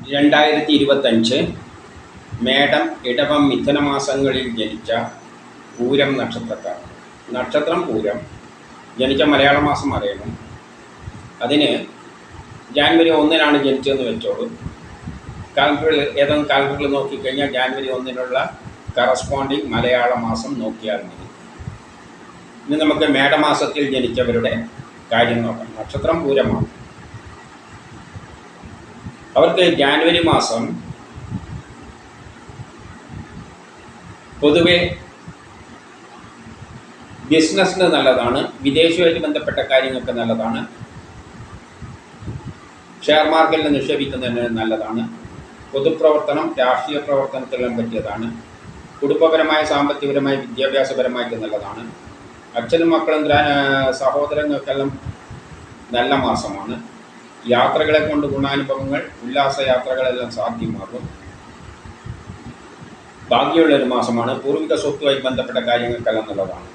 2025 മേടം, ഇടവം, മിഥുനമാസങ്ങളിൽ ജനിച്ച പൂരം നക്ഷത്രക്കാർ. നക്ഷത്രം പൂരം, ജനിച്ച മലയാള മാസം അറിയണം. അതിന് ജാനുവരി 1-നാണ് ജനിച്ചതെന്ന് വെച്ചോളൂ. കാലണ്ടറിൽ ഏതെങ്കിലും കാലണ്ടറിൽ നോക്കിക്കഴിഞ്ഞാൽ ജാനുവരി 1-നുള്ള കറസ്പോണ്ടിങ് മലയാള മാസം നോക്കിയാൽ മതി. ഇനി നമുക്ക് മേടമാസത്തിൽ ജനിച്ചവരുടെ കാര്യം നോക്കാം. നക്ഷത്രം പൂരമാണ്. അവർക്ക് ജാനുവരി മാസം പൊതുവെ ബിസിനസ്സിന് നല്ലതാണ്, വിദേശവുമായിട്ട് ബന്ധപ്പെട്ട കാര്യങ്ങൾക്ക് നല്ലതാണ്, ഷെയർ മാർക്കറ്റിൽ നിക്ഷേപിക്കുന്നതിന് നല്ലതാണ്, പൊതുപ്രവർത്തനം രാഷ്ട്രീയ പ്രവർത്തനത്തിലും പറ്റിയതാണ്, കുടുംബപരമായ സാമ്പത്തികപരമായ വിദ്യാഭ്യാസപരമായിട്ട് നല്ലതാണ്, അച്ഛനും മക്കളും സഹോദരങ്ങൾക്കെല്ലാം നല്ല മാസമാണ്. യാത്രകളെ കൊണ്ട് ഗുണാനുഭവങ്ങൾ, ഉല്ലാസയാത്രകളെല്ലാം സാധ്യമാകും. ഭാഗ്യമുള്ളൊരു മാസമാണ്. പൂർവിക സ്വത്തുമായി ബന്ധപ്പെട്ട കാര്യങ്ങൾക്കെല്ലാം നല്ലതാണ്.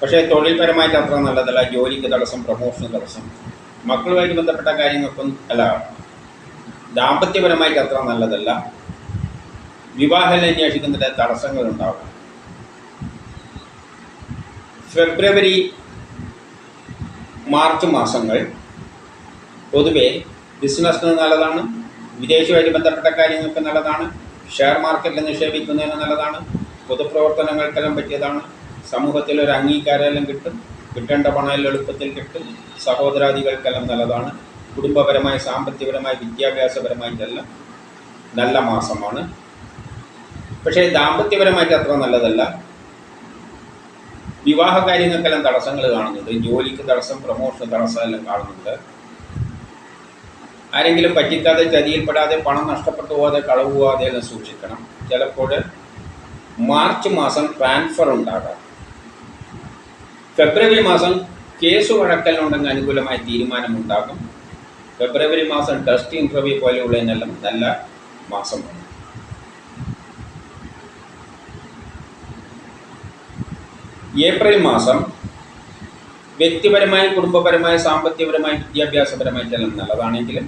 പക്ഷേ തൊഴിൽപരമായിട്ട് അത്ര നല്ലതല്ല. ജോലിക്ക് തടസ്സം, പ്രമോഷന് തടസ്സം, മക്കളുമായിട്ട് ബന്ധപ്പെട്ട കാര്യങ്ങൾക്കും ദാമ്പത്യപരമായിട്ട് അത്ര നല്ലതല്ല. വിവാഹം അന്വേഷിക്കുന്നതിന് തടസ്സങ്ങളുണ്ടാകും. ഫെബ്രുവരി, മാർച്ച് മാസങ്ങൾ പൊതുവെ ബിസിനസ്സിന് നല്ലതാണ്, വിദേശവുമായിട്ട് ബന്ധപ്പെട്ട കാര്യങ്ങൾക്ക് നല്ലതാണ്, ഷെയർ മാർക്കറ്റിൽ നിക്ഷേപിക്കുന്നതിന് നല്ലതാണ്, പൊതുപ്രവർത്തനങ്ങൾക്കെല്ലാം പറ്റിയതാണ്, സമൂഹത്തിൽ ഒരു അംഗീകാരമെല്ലാം കിട്ടും, കിട്ടേണ്ട പണം എളുപ്പത്തിൽ കിട്ടും, സഹോദരാദികൾക്കെല്ലാം നല്ലതാണ്, കുടുംബപരമായ സാമ്പത്തികപരമായ വിദ്യാഭ്യാസപരമായിട്ടെല്ലാം നല്ല മാസമാണ്. പക്ഷേ ദാമ്പത്യപരമായിട്ട് അത്ര നല്ലതല്ല. വിവാഹ കാര്യങ്ങൾക്കെല്ലാം തടസ്സങ്ങൾ കാണുന്നുണ്ട്. ജോലിക്ക് തടസ്സം, പ്രമോഷന് തടസ്സം എല്ലാം കാണുന്നുണ്ട്. ആരെങ്കിലും പറ്റിക്കാതെ, ചതിയിൽപ്പെടാതെ, പണം നഷ്ടപ്പെട്ടു പോകാതെ, കളവ് പോകാതെ എല്ലാം സൂക്ഷിക്കണം. ചിലപ്പോൾ മാർച്ച് മാസം ട്രാൻസ്ഫർ ഉണ്ടാകാം. ഫെബ്രുവരി മാസം കേസ് വഴക്കലുണ്ടെങ്കിൽ അനുകൂലമായ തീരുമാനമുണ്ടാകും. ഫെബ്രുവരി മാസം ടെസ്റ്റ് ഇൻ്റർവ്യൂ പോലെയുള്ളതിനെല്ലാം നല്ല മാസമാണ്. ഏപ്രിൽ മാസം വ്യക്തിപരമായി, കുടുംബപരമായി, സാമ്പത്തികപരമായി, വിദ്യാഭ്യാസപരമായിട്ടെല്ലാം നല്ലതാണെങ്കിലും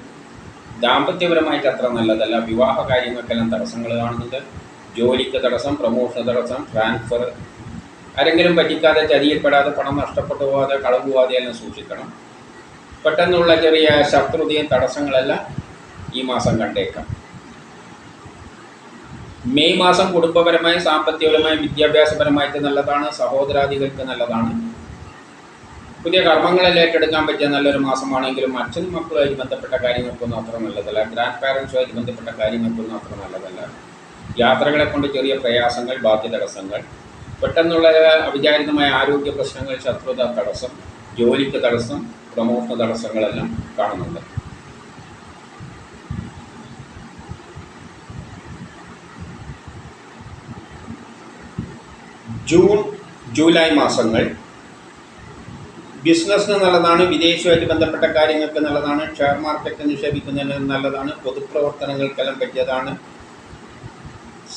ദാമ്പത്യപരമായിട്ട് അത്ര നല്ലതല്ല. വിവാഹ കാര്യങ്ങൾക്കെല്ലാം തടസ്സങ്ങൾ കാണുന്നുണ്ട്. ജോലിക്ക് തടസ്സം, പ്രമോഷന് തടസ്സം, ട്രാൻസ്ഫർ, ആരെങ്കിലും പറ്റിക്കാതെ, ചതിയിൽപ്പെടാതെ, പണം നഷ്ടപ്പെട്ടു പോകാതെ, കളവ് പോകാതെ എല്ലാം സൂക്ഷിക്കണം. പെട്ടെന്നുള്ള ചെറിയ ശത്രുതയും തടസ്സങ്ങളെല്ലാം ഈ മാസം കണ്ടേക്കാം. മെയ് മാസം കുടുംബപരമായി, സാമ്പത്തികപരമായി, വിദ്യാഭ്യാസപരമായിട്ട് നല്ലതാണ്, സഹോദരാദികൾക്ക് നല്ലതാണ്. പുതിയ കർമ്മങ്ങളിൽ ഏറ്റെടുക്കാൻ പറ്റിയ നല്ലൊരു മാസമാണെങ്കിലും അച്ഛനും മക്കളുമായിട്ട് ബന്ധപ്പെട്ട കാര്യങ്ങൾക്കൊന്നും അത്ര നല്ലതല്ല. ഗ്രാൻഡ് പാരൻസുമായിട്ട് ബന്ധപ്പെട്ട കാര്യങ്ങൾക്കൊന്നും അത്ര നല്ലതല്ല. യാത്രകളെ കൊണ്ട് ചെറിയ പ്രയാസങ്ങൾ, ബാധ്യ തടസ്സങ്ങൾ, പെട്ടെന്നുള്ള അവിചാരിതമായ ആരോഗ്യ പ്രശ്നങ്ങൾ, ശത്രുത തടസ്സം, ജോലിക്ക് തടസ്സം, പ്രമോഷണ തടസ്സങ്ങളെല്ലാം കാണുന്നുണ്ട്. ജൂൺ, ജൂലൈ മാസങ്ങൾ ബിസിനസ്സിന് നല്ലതാണ്, വിദേശവുമായിട്ട് ബന്ധപ്പെട്ട കാര്യങ്ങൾക്ക് നല്ലതാണ്, ഷെയർ മാർക്കറ്റ് നിക്ഷേപിക്കുന്നതിന് നല്ലതാണ്, പൊതുപ്രവർത്തനങ്ങൾക്കെല്ലാം പറ്റിയതാണ്,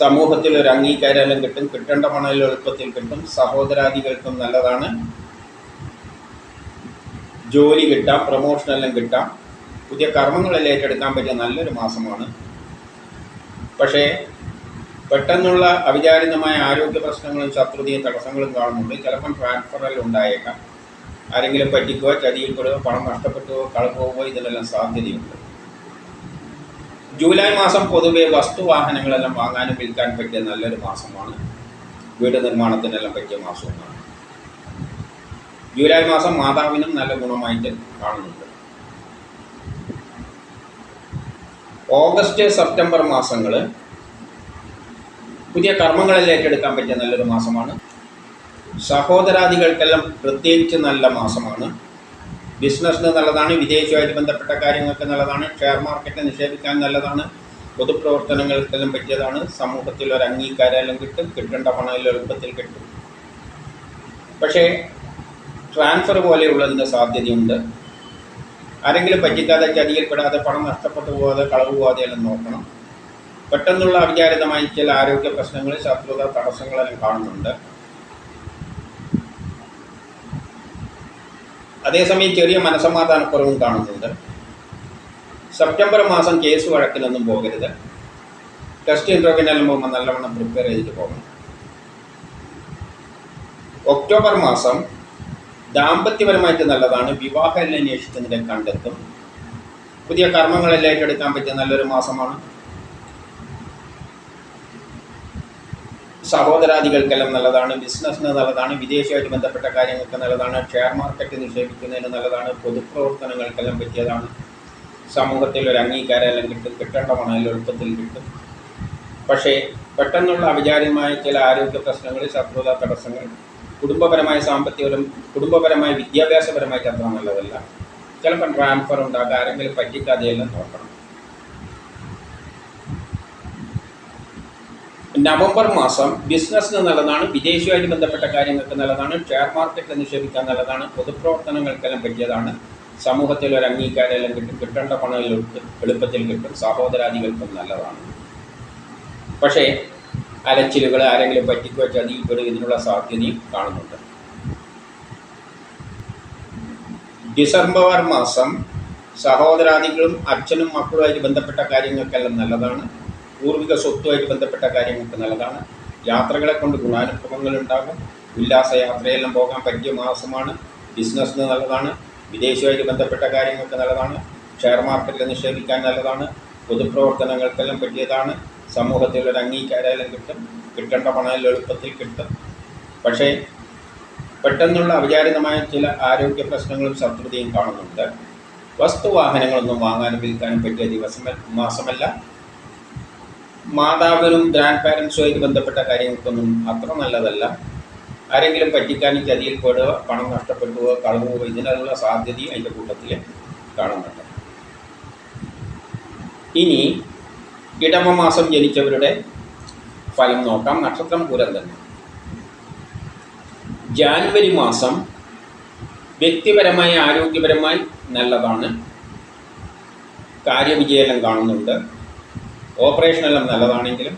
സമൂഹത്തിൽ ഒരു അംഗീകാരമെല്ലാം കിട്ടും, കിട്ടേണ്ട പണം എളുപ്പത്തിൽ കിട്ടും, സഹോദരാദികൾക്കും നല്ലതാണ്, ജോലി കിട്ടാം, പ്രമോഷനെല്ലാം കിട്ടാം, പുതിയ കർമ്മങ്ങളെല്ലാം ഏറ്റെടുക്കാൻ പറ്റിയ നല്ലൊരു മാസമാണ്. പക്ഷേ പെട്ടെന്നുള്ള അവിചാരിതമായ ആരോഗ്യ പ്രശ്നങ്ങളും ശത്രുതയും തടസ്സങ്ങളും കാണുന്നുണ്ട്. ചിലപ്പം ട്രാൻസ്ഫറെല്ലാം ഉണ്ടായേക്കാം. ആരെങ്കിലും പറ്റിക്കുകയോ, ചതിയിൽപ്പെടുകയോ, പണം നഷ്ടപ്പെട്ടുകയോ, കളവ് പോവുകയോ ഇതിനെല്ലാം സാധ്യതയുണ്ട്. ജൂലൈ മാസം പൊതുവെ വസ്തുവാഹനങ്ങളെല്ലാം വാങ്ങാനും വിൽക്കാൻ പറ്റിയ നല്ലൊരു മാസമാണ്. വീട് നിർമ്മാണത്തിനെല്ലാം പറ്റിയ മാസവുമാണ്. ജൂലൈ മാസം മാതാവിനും നല്ല ഗുണമായിട്ട് കാണുന്നുണ്ട്. ഓഗസ്റ്റ്, സെപ്റ്റംബർ മാസങ്ങൾ പുതിയ കർമ്മങ്ങളിൽ ഏറ്റെടുക്കാൻ പറ്റിയ നല്ലൊരു മാസമാണ്. സഹോദരാദികൾക്കെല്ലാം പ്രത്യേകിച്ച് നല്ല മാസമാണ്. ബിസിനസ്സിന് നല്ലതാണ്, വിദേശവുമായിട്ട് ബന്ധപ്പെട്ട കാര്യങ്ങൾക്ക് നല്ലതാണ്, ഷെയർ മാർക്കറ്റ് നിക്ഷേപിക്കാൻ നല്ലതാണ്, പൊതുപ്രവർത്തനങ്ങൾക്കെല്ലാം പറ്റിയതാണ്, സമൂഹത്തിൽ ഒരു അംഗീകാരമെല്ലാം കിട്ടും, കിട്ടേണ്ട പണം എളുപ്പത്തിൽ കിട്ടും. പക്ഷേ ട്രാൻസ്ഫർ പോലെയുള്ളതിൻ്റെ സാധ്യതയുണ്ട്. ആരെങ്കിലും പറ്റിക്കാതെ, ചതിയിൽപ്പെടാതെ, പണം നഷ്ടപ്പെട്ടു പോകാതെ, കളവ് പോകാതെ എല്ലാം നോക്കണം. പെട്ടെന്നുള്ള അവിചാരിതമായി ചില ആരോഗ്യ പ്രശ്നങ്ങൾ, ശത്രുത തടസ്സങ്ങളെല്ലാം കാണുന്നുണ്ട്. അതേസമയം ചെറിയ മനസ്സമാധാനക്കുറവും കാണുന്നുണ്ട്. സെപ്റ്റംബർ മാസം കേസ് വഴക്കിനൊന്നും പോകരുത്. ടെസ്റ്റ് ഇൻ്റർവ്യൂവിനെല്ലാം പോകുമ്പോൾ നല്ലവണ്ണം പ്രിപ്പയർ ചെയ്തിട്ട് പോകണം. ഒക്ടോബർ മാസം ദാമ്പത്യപരമായിട്ട് നല്ലതാണ്. വിവാഹമെല്ലാം അന്വേഷിക്കുന്നതിനെ കണ്ടെത്തും. പുതിയ കർമ്മങ്ങളെല്ലാം ഏറ്റെടുക്കാൻ പറ്റിയ നല്ലൊരു മാസമാണ്. സഹോദരാദികൾക്കെല്ലാം നല്ലതാണ്. ബിസിനസ്സിന് നല്ലതാണ്. വിദേശമായിട്ട് ബന്ധപ്പെട്ട കാര്യങ്ങൾക്ക് നല്ലതാണ്. ഷെയർ മാർക്കറ്റ് നിക്ഷേപിക്കുന്നതിന് നല്ലതാണ്. പൊതുപ്രവർത്തനങ്ങൾക്കെല്ലാം പറ്റിയതാണ്. സമൂഹത്തിൽ ഒരു അംഗീകാരമെല്ലാം കിട്ടും. കിട്ടേണ്ട പണമെല്ലാം എളുപ്പത്തിൽ കിട്ടും. പക്ഷേ പെട്ടെന്നുള്ള അവിചാരിതമായ ചില ആരോഗ്യ പ്രശ്നങ്ങൾ, ശത്രുത തടസ്സങ്ങൾ, കുടുംബപരമായ വിദ്യാഭ്യാസപരമായിട്ട് അത്ര നല്ലതല്ല. ചിലപ്പോൾ ട്രാൻസ്ഫർ ഉണ്ടാക്കുക, ആരെങ്കിലും പറ്റിക്കാതെയെല്ലാം നോക്കണം. നവംബർ മാസം ബിസിനസ്സിന് നല്ലതാണ്. വിദേശവുമായിട്ട് ബന്ധപ്പെട്ട കാര്യങ്ങൾക്ക് നല്ലതാണ്. ഷെയർ മാർക്കറ്റിൽ നിക്ഷേപിക്കാൻ നല്ലതാണ്. പൊതുപ്രവർത്തനങ്ങൾക്കെല്ലാം പറ്റിയതാണ്. സമൂഹത്തിൽ ഒരു അംഗീകാരമെല്ലാം കിട്ടും. കിട്ടേണ്ട പണം എളുപ്പത്തിൽ കിട്ടും. സഹോദരാദികൾക്കും നല്ലതാണ്. പക്ഷേ അലച്ചിലുകൾ, ആരെങ്കിലും പറ്റിക്കുക, ചതിയിൽപ്പെടുക, ഇതിനുള്ള സാധ്യതയും കാണുന്നുണ്ട്. ഡിസംബർ മാസം സഹോദരാദികളും അച്ഛനും മക്കളുമായിട്ട് ബന്ധപ്പെട്ട കാര്യങ്ങൾക്കെല്ലാം നല്ലതാണ്. പൂർവിക സ്വത്തുമായിട്ട് ബന്ധപ്പെട്ട കാര്യങ്ങൾക്ക് നല്ലതാണ്. യാത്രകളെ കൊണ്ട് ഗുണാനുഭവങ്ങളുണ്ടാകും. ഉല്ലാസയാത്രയെല്ലാം പോകാൻ പറ്റിയ മാസമാണ്. ബിസിനസ്സിന് നല്ലതാണ്. വിദേശവുമായിട്ട് ബന്ധപ്പെട്ട കാര്യങ്ങൾക്ക് നല്ലതാണ്. ഷെയർ മാർക്കറ്റിൽ നിക്ഷേപിക്കാൻ നല്ലതാണ്. പൊതുപ്രവർത്തനങ്ങൾക്കെല്ലാം പറ്റിയതാണ്. സമൂഹത്തിൽ ഒരു അംഗീകാരമെല്ലാം കിട്ടും. കിട്ടേണ്ട പണമെല്ലാം എളുപ്പത്തിൽ കിട്ടും. പക്ഷേ പെട്ടെന്നുള്ള അവിചാരിതമായ ചില ആരോഗ്യ പ്രശ്നങ്ങളും ശത്രുതയും കാണുന്നുണ്ട്. വസ്തുവാഹനങ്ങളൊന്നും വാങ്ങാനും വിൽക്കാനും പറ്റിയ മാസമല്ല. മാതാവിനും ഗ്രാൻഡ് പാരൻസുമായിട്ട് ബന്ധപ്പെട്ട കാര്യങ്ങൾക്കൊന്നും അത്ര നല്ലതല്ല. ആരെങ്കിലും പറ്റിക്കാനും ചതിയിൽ പെടുക, പണം നഷ്ടപ്പെടുക, കളവ് പോവുക, ഇതിനുള്ള സാധ്യതയും അതിൻ്റെ കൂട്ടത്തിൽ കാണുന്നുണ്ട്. ഇനി ഇടവമാസം ജനിച്ചവരുടെ ഫലം നോക്കാം. നക്ഷത്രം പൂരം തന്നെ. ജാനുവരി മാസം വ്യക്തിപരമായി ആരോഗ്യപരമായി നല്ലതാണ്. കാര്യവിജയമെല്ലാം കാണുന്നുണ്ട്. ഓപ്പറേഷനെല്ലാം നല്ലതാണെങ്കിലും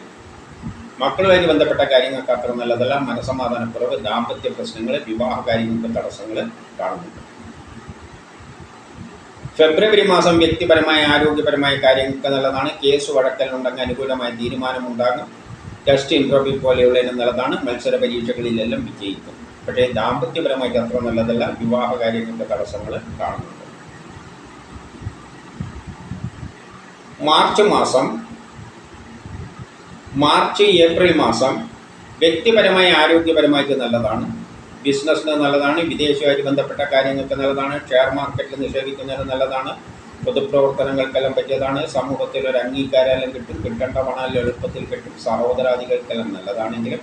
മക്കളുമായിട്ട് ബന്ധപ്പെട്ട കാര്യങ്ങൾക്ക് അത്ര നല്ലതല്ല. മനസ്സമാധാനക്കുറവ്, ദാമ്പത്യ പ്രശ്നങ്ങൾ, വിവാഹ കാര്യങ്ങൾക്ക് തടസ്സങ്ങൾ കാണുന്നുണ്ട്. ഫെബ്രുവരി മാസം വ്യക്തിപരമായ ആരോഗ്യപരമായ കാര്യങ്ങൾക്ക് നല്ലതാണ്. കേസ് വഴക്കലുണ്ടെങ്കിൽ അനുകൂലമായ തീരുമാനമുണ്ടാകും. ടെസ്റ്റ് ഇൻ്റർവ്യൂ പോലെയുള്ളതിന് നല്ലതാണ്. മത്സര പരീക്ഷകളിലെല്ലാം വിജയിക്കും. പക്ഷേ ദാമ്പത്യപരമായിട്ട് അത്ര നല്ലതല്ല. വിവാഹ കാര്യങ്ങൾക്ക് തടസ്സങ്ങൾ കാണുന്നുണ്ട്. മാർച്ച് ഏപ്രിൽ മാസം വ്യക്തിപരമായി ആരോഗ്യപരമായിട്ട് നല്ലതാണ്. ബിസിനസ്സിന് നല്ലതാണ്. വിദേശവുമായിട്ട് ബന്ധപ്പെട്ട കാര്യങ്ങൾക്ക് നല്ലതാണ്. ഷെയർ മാർക്കറ്റിൽ നിക്ഷേപിക്കുന്നതിന് നല്ലതാണ്. പൊതുപ്രവർത്തനങ്ങൾക്കെല്ലാം പറ്റിയതാണ്. സമൂഹത്തിൽ ഒരു അംഗീകാരമെല്ലാം കിട്ടും. കിട്ടേണ്ട പണമെല്ലാം എളുപ്പത്തിൽ കിട്ടും. സഹോദരാദികൾക്കെല്ലാം നല്ലതാണെങ്കിലും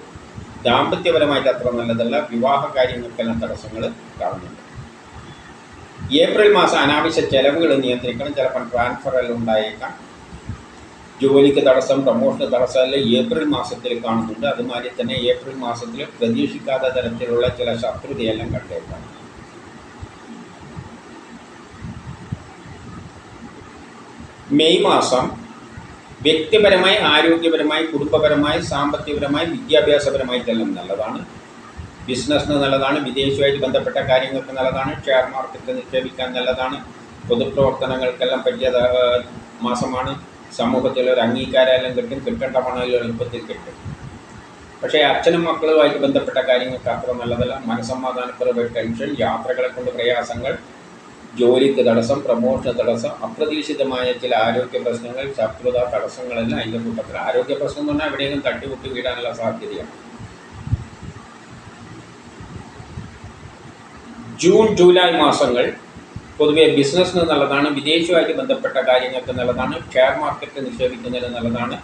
ദാമ്പത്യപരമായിട്ട് അത്ര നല്ലതല്ല. വിവാഹ കാര്യങ്ങൾക്കെല്ലാം തടസ്സങ്ങൾ കാണുന്നുണ്ട്. ഏപ്രിൽ മാസം അനാവശ്യ ചെലവുകൾ നിയന്ത്രിക്കണം. ചിലപ്പോൾ ട്രാൻസ്ഫർ എല്ലാം ഉണ്ടായേക്കാം. ജോലിക്ക് തടസ്സം, പ്രമോഷന് തടസ്സമെല്ലാം ഏപ്രിൽ മാസത്തിൽ കാണുന്നുണ്ട്. അതുമാതിരി തന്നെ ഏപ്രിൽ മാസത്തിൽ പ്രതീക്ഷിക്കാത്ത തരത്തിലുള്ള ചില ശത്രുതയെല്ലാം കണ്ടേക്കാം. മെയ് മാസം വ്യക്തിപരമായി ആരോഗ്യപരമായി കുടുംബപരമായി സാമ്പത്തികപരമായി വിദ്യാഭ്യാസപരമായിട്ടെല്ലാം നല്ലതാണ്. ബിസിനസ്സിന് നല്ലതാണ്. വിദേശവുമായിട്ട് ബന്ധപ്പെട്ട കാര്യങ്ങൾക്ക് നല്ലതാണ്. ഷെയർ മാർക്കറ്റിൽ നിക്ഷേപിക്കാൻ നല്ലതാണ്. പൊതുപ്രവർത്തനങ്ങൾക്കെല്ലാം പറ്റിയ മാസമാണ്. സമൂഹത്തിൽ ഒരു അംഗീകാരമെല്ലാം കിട്ടും. കിട്ടേണ്ട പണമെല്ലാം എളുപ്പത്തിൽ കിട്ടും. പക്ഷേ അച്ഛനും മക്കളുമായിട്ട് ബന്ധപ്പെട്ട കാര്യങ്ങൾക്ക് അത്ര നല്ലതല്ല. മനസ്സമാധാനക്കുറവ്, ടെൻഷൻ, യാത്രകളെ കൊണ്ട് പ്രയാസങ്ങൾ, ജോലിക്ക് തടസ്സം, പ്രമോഷന് തടസ്സം, അപ്രതീക്ഷിതമായ ചില ആരോഗ്യ പ്രശ്നങ്ങൾ, ശത്രുത തടസ്സങ്ങളെല്ലാം അതിൻ്റെ കൂട്ടത്തിൽ. ആരോഗ്യ പ്രശ്നം എന്ന് പറഞ്ഞാൽ എവിടെയെങ്കിലും തട്ടിമുട്ടി വീഴാനുള്ള സാധ്യതയാണ്. ജൂൺ ജൂലൈ മാസങ്ങൾ പൊതുവെ ബിസിനസ്സിന് നല്ലതാണ്. വിദേശവുമായിട്ട് ബന്ധപ്പെട്ട കാര്യങ്ങൾക്ക് നല്ലതാണ്. ഷെയർ മാർക്കറ്റ് നിക്ഷേപിക്കുന്നതിന് നല്ലതാണ്.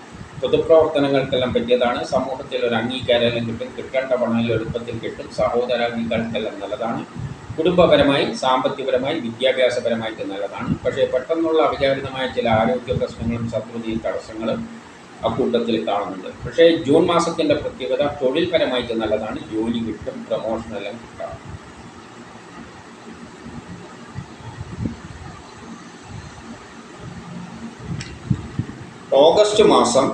പൊതുപ്രവർത്തനങ്ങൾക്കെല്ലാം പറ്റിയതാണ്. സമൂഹത്തിൽ ഒരു അംഗീകാരമെല്ലാം കിട്ടും. കിട്ടേണ്ട പണമെല്ലാം എളുപ്പത്തിൽ കിട്ടും. സഹോദരാദികൾക്കെല്ലാം നല്ലതാണ്. കുടുംബപരമായി സാമ്പത്തികപരമായി വിദ്യാഭ്യാസപരമായിട്ട് നല്ലതാണ്. പക്ഷേ പെട്ടെന്നുള്ള അവിചാരിതമായ ചില ആരോഗ്യ പ്രശ്നങ്ങളും ശത്രുതയും തടസ്സങ്ങളും അക്കൂട്ടത്തിൽ കാണുന്നുണ്ട്. പക്ഷേ ജൂൺ മാസത്തിൻ്റെ പ്രത്യേകത തൊഴിൽപരമായിട്ട് നല്ലതാണ്. ജോലി കിട്ടും. പ്രമോഷനെല്ലാം കിട്ടാം. ഓഗസ്റ്റ് മാസം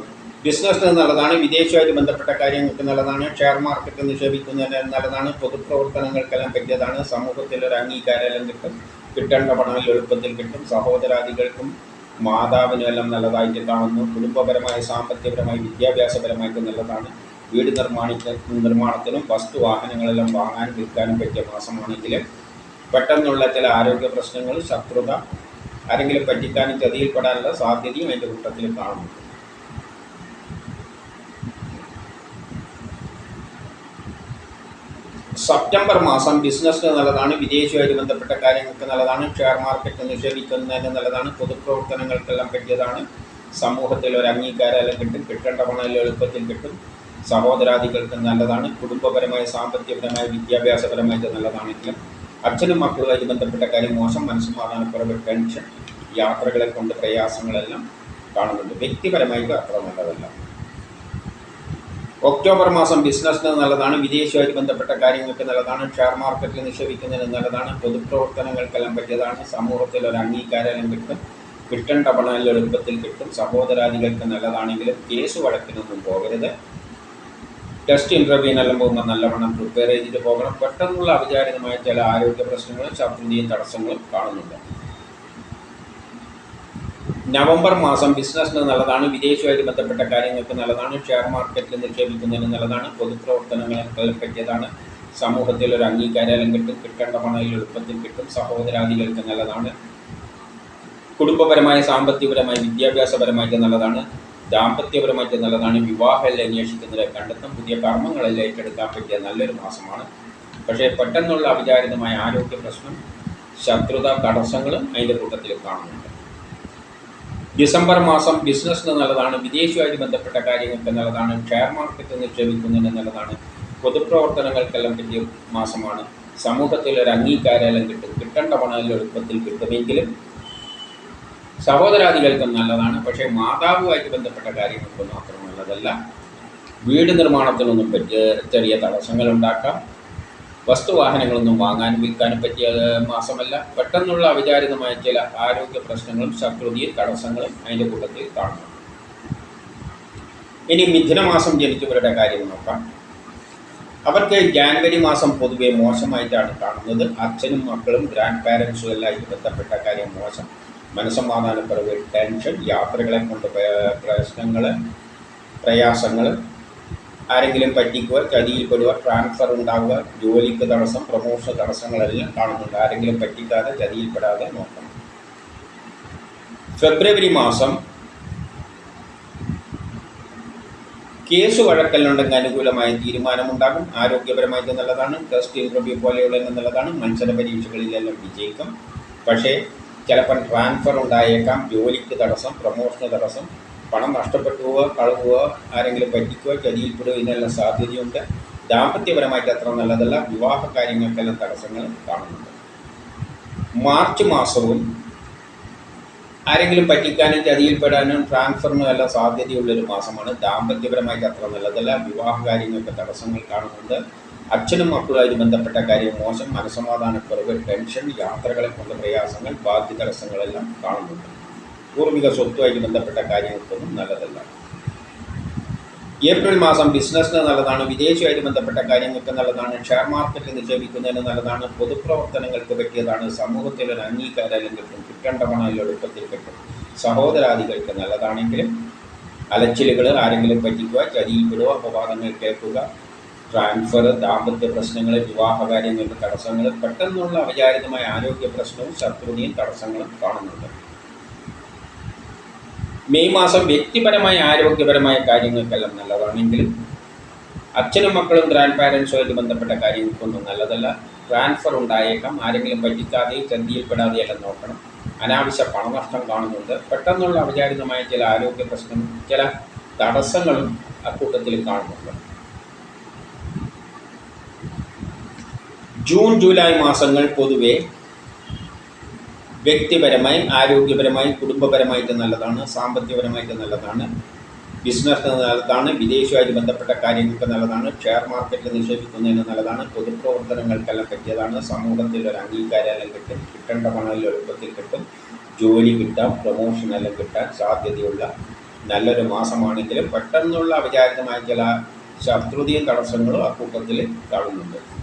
ബിസിനസ്സിന് നല്ലതാണ്. വിദേശവുമായിട്ട് ബന്ധപ്പെട്ട കാര്യങ്ങൾക്ക് നല്ലതാണ്. ഷെയർ മാർക്കറ്റ് നിക്ഷേപിക്കുന്നതിന് നല്ലതാണ്. പൊതുപ്രവർത്തനങ്ങൾക്കെല്ലാം പറ്റിയതാണ്. സമൂഹത്തിൽ ഒരു അംഗീകാരമെല്ലാം കിട്ടും. കിട്ടേണ്ട പണമെല്ലാം എളുപ്പത്തിൽ കിട്ടും. സഹോദരാദികൾക്കും മാതാവിനും എല്ലാം നല്ലതായിട്ട് കാണുന്നു. കുടുംബപരമായി, സാമ്പത്തികപരമായി, വിദ്യാഭ്യാസപരമായിട്ട് നല്ലതാണ്. വീട് നിർമ്മാണത്തിനും വസ്തുവാഹനങ്ങളെല്ലാം വാങ്ങാനും വിൽക്കാനും പറ്റിയ മാസമാണെങ്കിൽ പെട്ടെന്നുള്ള ചില ആരോഗ്യ പ്രശ്നങ്ങൾ, ശത്രുത, ആരെങ്കിലും പറ്റിക്കാനും ചതിയിൽപ്പെടാനുള്ള സാധ്യതയും അതിൻ്റെ കൂട്ടത്തിൽ കാണുന്നു. സെപ്റ്റംബർ മാസം ബിസിനസ്സിന് നല്ലതാണ്. വിദേശവുമായിട്ട് ബന്ധപ്പെട്ട കാര്യങ്ങൾക്ക് നല്ലതാണ്. ഷെയർ മാർക്കറ്റ് നിക്ഷേപിക്കുന്നതിന് നല്ലതാണ്. പൊതുപ്രവർത്തനങ്ങൾക്കെല്ലാം പറ്റിയതാണ്. സമൂഹത്തിൽ ഒരു അംഗീകാരം കിട്ടും. കിട്ടേണ്ട പണം എളുപ്പത്തിൽ കിട്ടും. സഹോദരാദികൾക്ക് നല്ലതാണ്. കുടുംബപരമായി, സാമ്പത്തികപരമായി, വിദ്യാഭ്യാസപരമായിട്ട് നല്ലതാണെങ്കിലും അച്ഛനും മക്കളുമായിട്ട് ബന്ധപ്പെട്ട കാര്യം മോശം. മനസ്സമാധാനക്കുറവ്, ടെൻഷൻ, യാത്രകളെ കൊണ്ട് പ്രയാസങ്ങളെല്ലാം കാണുന്നുണ്ട്. വ്യക്തിപരമായിട്ട് അത്ര നല്ലതല്ല. ഒക്ടോബർ മാസം ബിസിനസ്സിന് നല്ലതാണ്. വിദേശവുമായിട്ട് ബന്ധപ്പെട്ട കാര്യങ്ങൾക്ക് നല്ലതാണ്. ഷെയർ മാർക്കറ്റിൽ നിക്ഷേപിക്കുന്നതിന് നല്ലതാണ്. പൊതുപ്രവർത്തനങ്ങൾക്കെല്ലാം പറ്റിയതാണ്. സമൂഹത്തിൽ ഒരു അംഗീകാരം കിട്ടും. കിട്ടേണ്ട പണം എളുപ്പത്തിൽ കിട്ടും. സഹോദരാദികൾക്ക് നല്ലതാണെങ്കിലും കേസ് വഴക്കിനൊന്നും പോകരുത്. ടെസ്റ്റ് ഇൻ്റർവ്യൂവിനെല്ലാം പോകുമ്പോൾ നല്ലവണ്ണം പ്രിപ്പയർ ചെയ്തിട്ട് പോകണം. പെട്ടെന്നുള്ള അവിചാരിതമായ ചില ആരോഗ്യ പ്രശ്നങ്ങളും ശത്രുതയും തടസ്സങ്ങളും കാണുന്നുണ്ട്. നവംബർ മാസം ബിസിനസ്സിന് നല്ലതാണ്. വിദേശവുമായിട്ട് ബന്ധപ്പെട്ട കാര്യങ്ങൾക്ക് നല്ലതാണ്. ഷെയർ മാർക്കറ്റിൽ നിക്ഷേപിക്കുന്നതിന് നല്ലതാണ്. പൊതുപ്രവർത്തനങ്ങളെ പറ്റിയതാണ്. സമൂഹത്തിൽ ഒരു അംഗീകാരം കിട്ടും. കിട്ടേണ്ട പണം എളുപ്പത്തിൽ കിട്ടും. സഹോദരാദികൾക്ക് നല്ലതാണ്. കുടുംബപരമായ, സാമ്പത്തികപരമായി, വിദ്യാഭ്യാസപരമായിട്ട് നല്ലതാണ്. ദാമ്പത്യപരമായിട്ട് നല്ലതാണ്. വിവാഹമെല്ലാം അന്വേഷിക്കുന്നവരെ കണ്ടെത്തും. പുതിയ കർമ്മങ്ങളെല്ലാം ഏറ്റെടുക്കാൻ പറ്റിയ നല്ലൊരു മാസമാണ്. പക്ഷേ പെട്ടെന്നുള്ള അവിചാരിതമായ ആരോഗ്യ പ്രശ്നം, ശത്രുത, തടസ്സങ്ങളും അതിൻ്റെ കൂട്ടത്തിൽ കാണുന്നുണ്ട്. ഡിസംബർ മാസം ബിസിനസ്സിന് നല്ലതാണ്. വിദേശവുമായിട്ട് ബന്ധപ്പെട്ട കാര്യങ്ങൾക്ക് നല്ലതാണ്. ഷെയർ മാർക്കറ്റ് നിക്ഷേപിക്കുന്നതിന് നല്ലതാണ്. പൊതുപ്രവർത്തനങ്ങൾക്കെല്ലാം പറ്റിയ മാസമാണ്. സമൂഹത്തിൽ ഒരു അംഗീകാരം കിട്ടും. കിട്ടേണ്ട പണം എളുപ്പത്തിൽ കിട്ടുമെങ്കിലും സഹോദരാദികൾക്കും നല്ലതാണ്. പക്ഷേ മാതാവുമായിട്ട് ബന്ധപ്പെട്ട കാര്യങ്ങൾക്കൊന്നും അത്ര നല്ലതല്ല. വീട് നിർമ്മാണത്തിനൊന്നും പറ്റിയ ചെറിയ തടസ്സങ്ങൾ ഉണ്ടാക്കാം. വസ്തുവാഹനങ്ങളൊന്നും വാങ്ങാനും വിൽക്കാനും പറ്റിയ മാസമല്ല. പെട്ടെന്നുള്ള അവിചാരിതമായ ചില ആരോഗ്യ പ്രശ്നങ്ങളും ശത്രുതയും തടസ്സങ്ങളും അതിൻ്റെ കൂട്ടത്തിൽ കാണുന്നു. ഇനി മിഥുനമാസം ജനിച്ചവരുടെ കാര്യം നോക്കാം. അവർക്ക് ജാനുവരി മാസം പൊതുവെ മോശമായിട്ടാണ് കാണുന്നത്. അച്ഛനും മക്കളും ഗ്രാൻഡ് പാരൻസും എല്ലായിട്ട് ബന്ധപ്പെട്ട കാര്യം മോശം. മനസ്സമാധാനക്കുറവ്, ടെൻഷൻ, യാത്രകളെ കൊണ്ട് പ്രശ്നങ്ങൾ, പ്രയാസങ്ങൾ, ആരെങ്കിലും പറ്റിക്കുക, ചതിയിൽപ്പെടുക, ട്രാൻസ്ഫർ ഉണ്ടാവുക, ജോലിക്ക് തടസ്സം, പ്രമോഷൻ തടസ്സങ്ങളെല്ലാം കാണുന്നുണ്ട്. ആരെങ്കിലും പറ്റിക്കാതെ ചതിയിൽപ്പെടാതെ നോക്കണം. ഫെബ്രുവരി മാസം കേസ് വഴക്കലുണ്ടെങ്കിൽ അനുകൂലമായ തീരുമാനമുണ്ടാകും. ആരോഗ്യപരമായിട്ട് നല്ലതാണ്. ടെസ്റ്റ് ഇൻ്റർവ്യൂ പോലെയുള്ള നല്ലതാണ്. മത്സര പരീക്ഷകളിലെല്ലാം വിജയിക്കും. പക്ഷേ ചിലപ്പോൾ ട്രാൻസ്ഫർ ഉണ്ടായേക്കാം. ജോലിക്ക് തടസ്സം, പ്രമോഷന് തടസ്സം, പണം നഷ്ടപ്പെട്ടു പോവുക, കളവുക, ആരെങ്കിലും പറ്റിക്കുക, ചതിയിൽപ്പെടുക, ഇതിനെല്ലാം സാധ്യതയുണ്ട്. ദാമ്പത്യപരമായിട്ട് അത്ര നല്ലതല്ല. വിവാഹ കാര്യങ്ങൾക്കെല്ലാം തടസ്സങ്ങൾ കാണുന്നുണ്ട്. മാർച്ച് മാസവും ആരെങ്കിലും പറ്റിക്കാനും ചതിയിൽപ്പെടാനും ട്രാൻസ്ഫറിനും എല്ലാം സാധ്യതയുള്ളൊരു മാസമാണ്. ദാമ്പത്യപരമായിട്ട് അത്ര നല്ലതല്ല. വിവാഹ കാര്യങ്ങൾക്ക് തടസ്സങ്ങൾ കാണുന്നുണ്ട്. അച്ഛനും മക്കളുമായിട്ട് ബന്ധപ്പെട്ട കാര്യം മോശം. മനസ്സമാധാനക്കുറവ്, ടെൻഷൻ, യാത്രകളെ കൊണ്ട് പ്രയാസങ്ങൾ, ബാധ്യ തടസ്സങ്ങളെല്ലാം കാണുന്നുണ്ട്. പൂർവിക സ്വത്തുമായിട്ട് ബന്ധപ്പെട്ട കാര്യങ്ങൾക്കൊന്നും നല്ലതല്ല. ഏപ്രിൽ മാസം ബിസിനസ്സിന് നല്ലതാണ്. വിദേശവുമായിട്ട് ബന്ധപ്പെട്ട കാര്യങ്ങൾക്ക് നല്ലതാണ്. ഷെയർ മാർക്കറ്റിൽ നിക്ഷേപിക്കുന്നതിന് നല്ലതാണ്. പൊതുപ്രവർത്തനങ്ങൾക്ക് പറ്റിയതാണ്. സമൂഹത്തിൽ ഒരു അംഗീകാരം കിട്ടും. കിട്ടേണ്ട പണം എളുപ്പത്തിൽ കിട്ടും. സഹോദരാദികൾക്ക് നല്ലതാണെങ്കിലും അലച്ചിലുകൾ, ആരെങ്കിലും പറ്റിക്കുക, ചതിയിൽപ്പെടുക, അപവാദങ്ങൾ കേൾക്കുക, ട്രാൻസ്ഫർ, ദാമ്പത്യ പ്രശ്നങ്ങൾ, വിവാഹ കാര്യങ്ങൾക്ക് തടസ്സങ്ങൾ, പെട്ടെന്നുള്ള അവിചാരിതമായ ആരോഗ്യ പ്രശ്നവും ശത്രുതയും തടസ്സങ്ങളും കാണുന്നുണ്ട്. മെയ് മാസം വ്യക്തിപരമായ ആരോഗ്യപരമായ കാര്യങ്ങൾക്കെല്ലാം നല്ലതാണെങ്കിലും അച്ഛനും മക്കളും ഗ്രാൻഡ് പാരൻസുമായിട്ട് ബന്ധപ്പെട്ട കാര്യങ്ങൾക്കൊന്നും നല്ലതല്ല. ട്രാൻസ്ഫർ ഉണ്ടായേക്കാം. ആരെങ്കിലും പറ്റിക്കാതെയും ചതിയിൽപ്പെടാതെയെല്ലാം നോക്കണം. അനാവശ്യ പണനഷ്ടം കാണുന്നുണ്ട്. പെട്ടെന്നുള്ള അവിചാരിതമായ ചില ആരോഗ്യ പ്രശ്നം, ചില തടസ്സങ്ങളും അക്കൂട്ടത്തിൽ കാണുന്നുണ്ട്. ജൂൺ ജൂലൈ മാസങ്ങൾ പൊതുവെ വ്യക്തിപരമായി, ആരോഗ്യപരമായി, കുടുംബപരമായിട്ട് നല്ലതാണ്. സാമ്പത്തികപരമായിട്ട് നല്ലതാണ്. ബിസിനസ്സിന് നല്ലതാണ്. വിദേശവുമായിട്ട് ബന്ധപ്പെട്ട കാര്യങ്ങൾക്ക് നല്ലതാണ്. ഷെയർ മാർക്കറ്റിൽ നിക്ഷേപിക്കുന്നതിന് നല്ലതാണ്. പൊതുപ്രവർത്തനങ്ങൾക്കെല്ലാം പറ്റിയതാണ്. സമൂഹത്തിൽ ഒരു അംഗീകാരം കിട്ടും. കിട്ടേണ്ട പണം എളുപ്പത്തിൽ കിട്ടും. ജോലി കിട്ടാം, പ്രൊമോഷനെല്ലാം കിട്ടാൻ സാധ്യതയുള്ള നല്ലൊരു മാസമാണെങ്കിലും പെട്ടെന്നുള്ള അവിചാരിതമായ ചില ശത്രുതയും തടസ്സങ്ങളും അക്കൂട്ടത്തിൽ കാണുന്നുണ്ട്.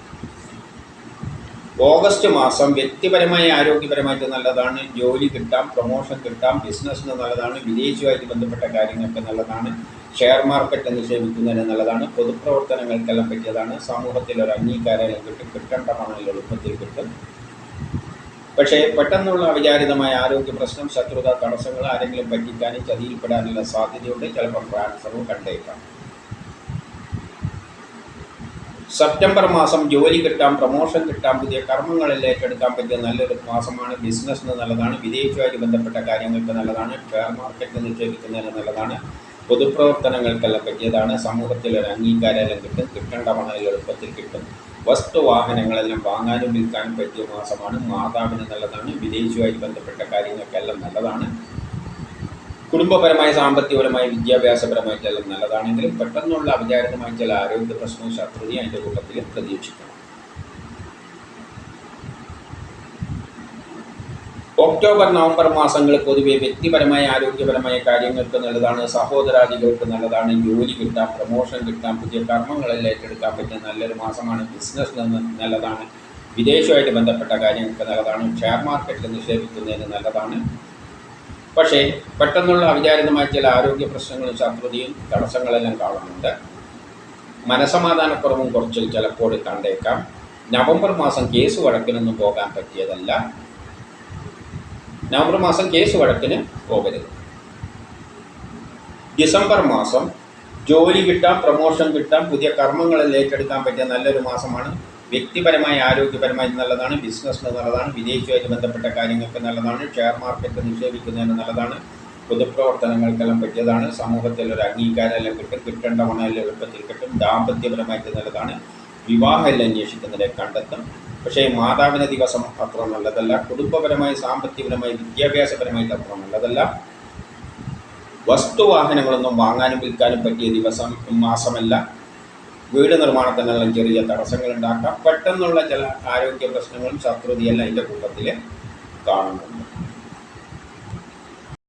ഓഗസ്റ്റ് മാസം വ്യക്തിപരമായി ആരോഗ്യപരമായിട്ട് നല്ലതാണ്. ജോലി കിട്ടാം, പ്രൊമോഷൻ കിട്ടാം, ബിസിനസ്സിന് നല്ലതാണ്, വിദേശവുമായിട്ട് ബന്ധപ്പെട്ട കാര്യങ്ങൾക്ക് നല്ലതാണ്, ഷെയർ മാർക്കറ്റ് നിക്ഷേപിക്കുന്നതിന് നല്ലതാണ്, പൊതുപ്രവർത്തനങ്ങൾക്കെല്ലാം പറ്റിയതാണ്, സമൂഹത്തിൽ ഒരു അംഗീകാരം കിട്ടും, കിട്ടേണ്ട പണം എളുപ്പത്തിൽ കിട്ടും. പക്ഷേ പെട്ടെന്നുള്ള അവിചാരിതമായ ആരോഗ്യ പ്രശ്നം, ശത്രുത, തടസ്സങ്ങൾ, ആരെങ്കിലും പറ്റിക്കാനും ചതിയിൽപ്പെടാനുള്ള സാധ്യതയുണ്ട്. ചിലപ്പോൾ ട്രാൻസ്ഫറും കണ്ടേക്കാം. സെപ്റ്റംബർ മാസം ജോലി കിട്ടാം, പ്രൊമോഷൻ കിട്ടാം, പുതിയ കർമ്മങ്ങളിൽ ഏറ്റെടുക്കാൻ പറ്റിയ നല്ലൊരു മാസമാണ്. ബിസിനസ്സിന് നല്ലതാണ്, വിദേശവുമായി ബന്ധപ്പെട്ട കാര്യങ്ങൾക്ക് നല്ലതാണ്, ഷെയർ മാർക്കറ്റ് നിക്ഷേപിക്കുന്നതിന് നല്ലതാണ്, പൊതുപ്രവർത്തനങ്ങൾക്കെല്ലാം പറ്റിയതാണ്, സമൂഹത്തിൽ ഒരു അംഗീകാരം കിട്ടും, കിട്ടേണ്ട പണം എളുപ്പത്തിൽ കിട്ടും, വസ്തുവാഹനങ്ങളെല്ലാം വാങ്ങാനും വിൽക്കാനും പറ്റിയ മാസമാണ്. മാതാവിന് നല്ലതാണ്, വിദേശവുമായി ബന്ധപ്പെട്ട കാര്യങ്ങൾക്കെല്ലാം നല്ലതാണ്, കുടുംബപരമായി, സാമ്പത്തികപരമായി, വിദ്യാഭ്യാസപരമായിട്ടെല്ലാം നല്ലതാണെങ്കിലും പെട്ടെന്നുള്ള അവിചാരിതമായ ചില ആരോഗ്യ പ്രശ്നവും ശത്രുതയും അതിൻ്റെ കൂട്ടത്തിൽ പ്രതീക്ഷിക്കണം. ഒക്ടോബർ നവംബർ മാസങ്ങൾ പൊതുവെ വ്യക്തിപരമായ ആരോഗ്യപരമായ കാര്യങ്ങൾക്ക് നല്ലതാണ്, സഹോദരാദികൾക്ക് നല്ലതാണ്, ജോലി കിട്ടാം, പ്രൊമോഷൻ കിട്ടാം, പുതിയ കർമ്മങ്ങളെല്ലാം ഏറ്റെടുക്കാൻ പറ്റിയ നല്ലൊരു മാസമാണ്. ബിസിനസ്സിന് നല്ലതാണ്, വിദേശവുമായിട്ട് ബന്ധപ്പെട്ട കാര്യങ്ങൾക്ക് നല്ലതാണ്, ഷെയർ മാർക്കറ്റിൽ നിക്ഷേപിക്കുന്നതിന് നല്ലതാണ്. പക്ഷേ പെട്ടെന്നുള്ള അവിചാരിതമായ ചില ആരോഗ്യ പ്രശ്നങ്ങളും ശത്രുതയും തടസ്സങ്ങളെല്ലാം കാണുന്നുണ്ട്. മനസമാധാനക്കുറവും കുറച്ച് ചിലപ്പോൾ കണ്ടേക്കാം. നവംബർ മാസം കേസ് വഴക്കിനൊന്നും പോകാൻ പറ്റിയതല്ല. നവംബർ മാസം കേസ് വഴക്കിന് പോകരുത്. ഡിസംബർ മാസം ജോലി കിട്ടാം, പ്രൊമോഷൻ കിട്ടാം, പുതിയ കർമ്മങ്ങളിൽ ഏറ്റെടുക്കാൻ പറ്റിയ നല്ലൊരു മാസമാണ്. വ്യക്തിപരമായി ആരോഗ്യപരമായി നല്ലതാണ്, ബിസിനസ്സിന് നല്ലതാണ്, വിദേശവുമായിട്ട് ബന്ധപ്പെട്ട കാര്യങ്ങൾക്ക് നല്ലതാണ്, ഷെയർ മാർക്കറ്റ് നിക്ഷേപിക്കുന്നതിന് നല്ലതാണ്, പൊതുപ്രവർത്തനങ്ങൾക്കെല്ലാം പറ്റിയതാണ്, സമൂഹത്തിൽ ഒരു അംഗീകാരമെല്ലാം കിട്ടും, കിട്ടേണ്ട പണമെല്ലാം എളുപ്പത്തിൽ കിട്ടും, ദാമ്പത്യപരമായിട്ട് നല്ലതാണ്, വിവാഹമെല്ലാം അന്വേഷിക്കുന്നതിനെ കണ്ടെത്തും. പക്ഷേ മാതാവിന് ദിവസം അത്ര നല്ലതല്ല. കുടുംബപരമായി, സാമ്പത്തികപരമായി, വിദ്യാഭ്യാസപരമായിട്ട് അത്ര നല്ലതല്ല. വസ്തുവാഹനങ്ങളൊന്നും വാങ്ങാനും വിൽക്കാനും പറ്റിയ മാസമല്ല. വീട് നിർമ്മാണത്തിനെല്ലാം ചെറിയ തടസ്സങ്ങൾ ഉണ്ടാക്കാം. പെട്ടെന്നുള്ള ചില ആരോഗ്യ പ്രശ്നങ്ങളും ശത്രുതയെല്ലാം അതിൻ്റെ കൂട്ടത്തിൽ കാണുന്നുണ്ട്.